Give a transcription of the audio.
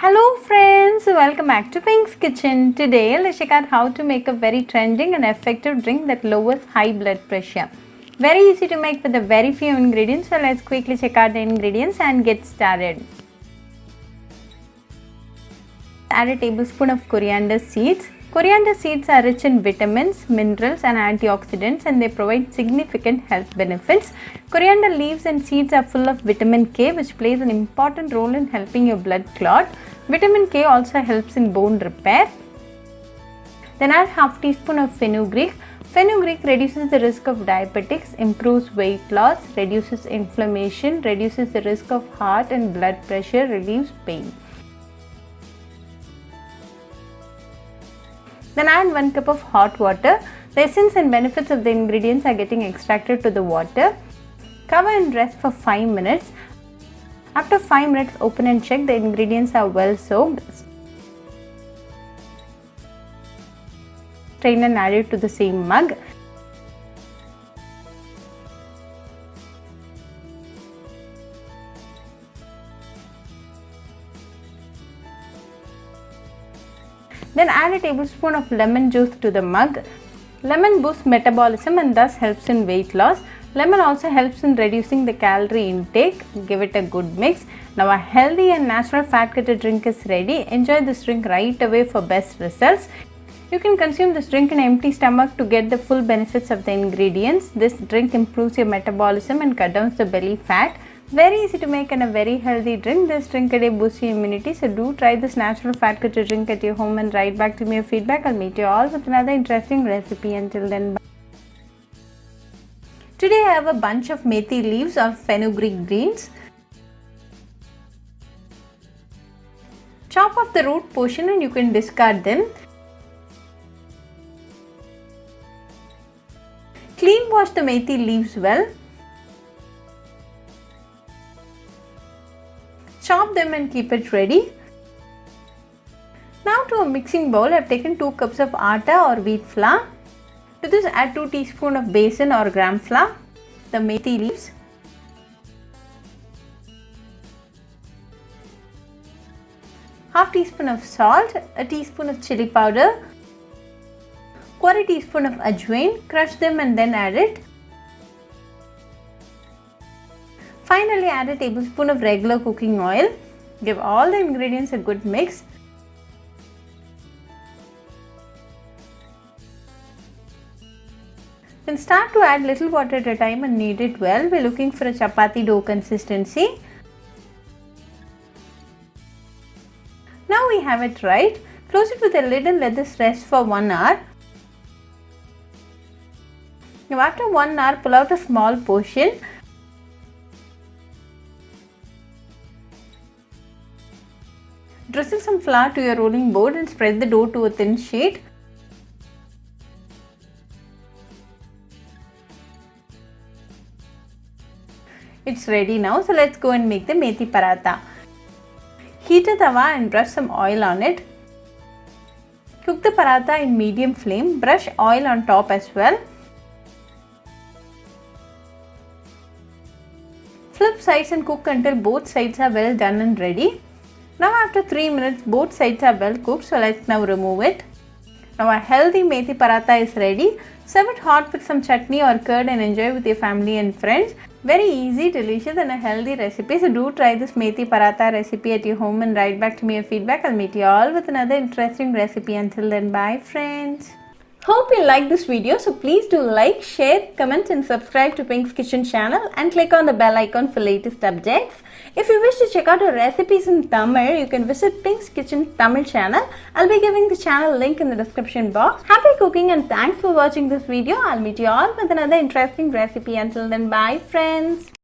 Hello friends, welcome back to Pink's Kitchen. Today let's check out how to make a very trending and effective drink that lowers high blood pressure. Very easy to make with a very few ingredients, so let's quickly check out the ingredients and get started. Add a tablespoon of coriander seeds. Coriander seeds are rich in vitamins, minerals and antioxidants, and they provide significant health benefits. Coriander leaves and seeds are full of vitamin K, which plays an important role in helping your blood clot. Vitamin K also helps in bone repair. Then add half teaspoon of fenugreek. Fenugreek reduces the risk of diabetics, improves weight loss, reduces inflammation, reduces the risk of heart and blood pressure, relieves pain. Then add 1 cup of hot water. The essence and benefits of the ingredients are getting extracted to the water. Cover and rest for 5 minutes. After 5 minutes, open and check the ingredients are well soaked. Strain and add it to the same mug. Then add a tablespoon of lemon juice to the mug. Lemon boosts metabolism and thus helps in weight loss. Lemon also helps in reducing the calorie intake. Give it a good mix. Now a healthy and natural fat cutter drink is ready. Enjoy this drink right away for best results. You can consume this drink in an empty stomach to get the full benefits of the ingredients. This drink improves your metabolism and cuts down the belly fat. Very easy to make and a very healthy drink. This drink a day boosts your immunity, so do try this natural fat cutter drink at your home and write back to me your feedback. I'll meet you all with another interesting recipe. Until then, bye. Today I have a bunch of methi leaves or fenugreek greens. Chop off the root portion and you can discard them. Clean wash the methi leaves well. Chop them and keep it ready. Now to a mixing bowl, I have taken 2 cups of atta or wheat flour. To this add 2 teaspoons of basil or gram flour, the methi leaves, half teaspoon of salt, a teaspoon of chili powder, quarter teaspoon of ajwain. Crush them and then add it. Finally, add a tablespoon of regular cooking oil. Give all the ingredients a good mix. Then start to add little water at a time and knead it well. We are looking for a chapati dough consistency. Now we have it right. Close it with a lid and let this rest for 1 hour. Now after 1 hour, pull out a small portion. Drizzle some flour to your rolling board and spread the dough to a thin sheet. It's ready now, so let's go and make the methi paratha. Heat a tawa and brush some oil on it. Cook the paratha in medium flame. Brush oil on top as well. Flip sides and cook until both sides are well done and ready. Now after 3 minutes, both sides are well cooked, so let's now remove it. Now a healthy methi paratha is ready. Serve it hot with some chutney or curd and enjoy with your family and friends. Very easy, delicious and a healthy recipe. So do try this methi paratha recipe at your home and write back to me your feedback. I'll meet you all with another interesting recipe. Until then, bye friends. Hope you like this video, so please do like, share, comment and subscribe to Pink's Kitchen channel and click on the bell icon for latest updates. If you wish to check out our recipes in Tamil, you can visit Pink's Kitchen Tamil channel. I'll be giving the channel link in the description box. Happy cooking and thanks for watching this video. I'll meet you all with another interesting recipe. Until then, bye friends.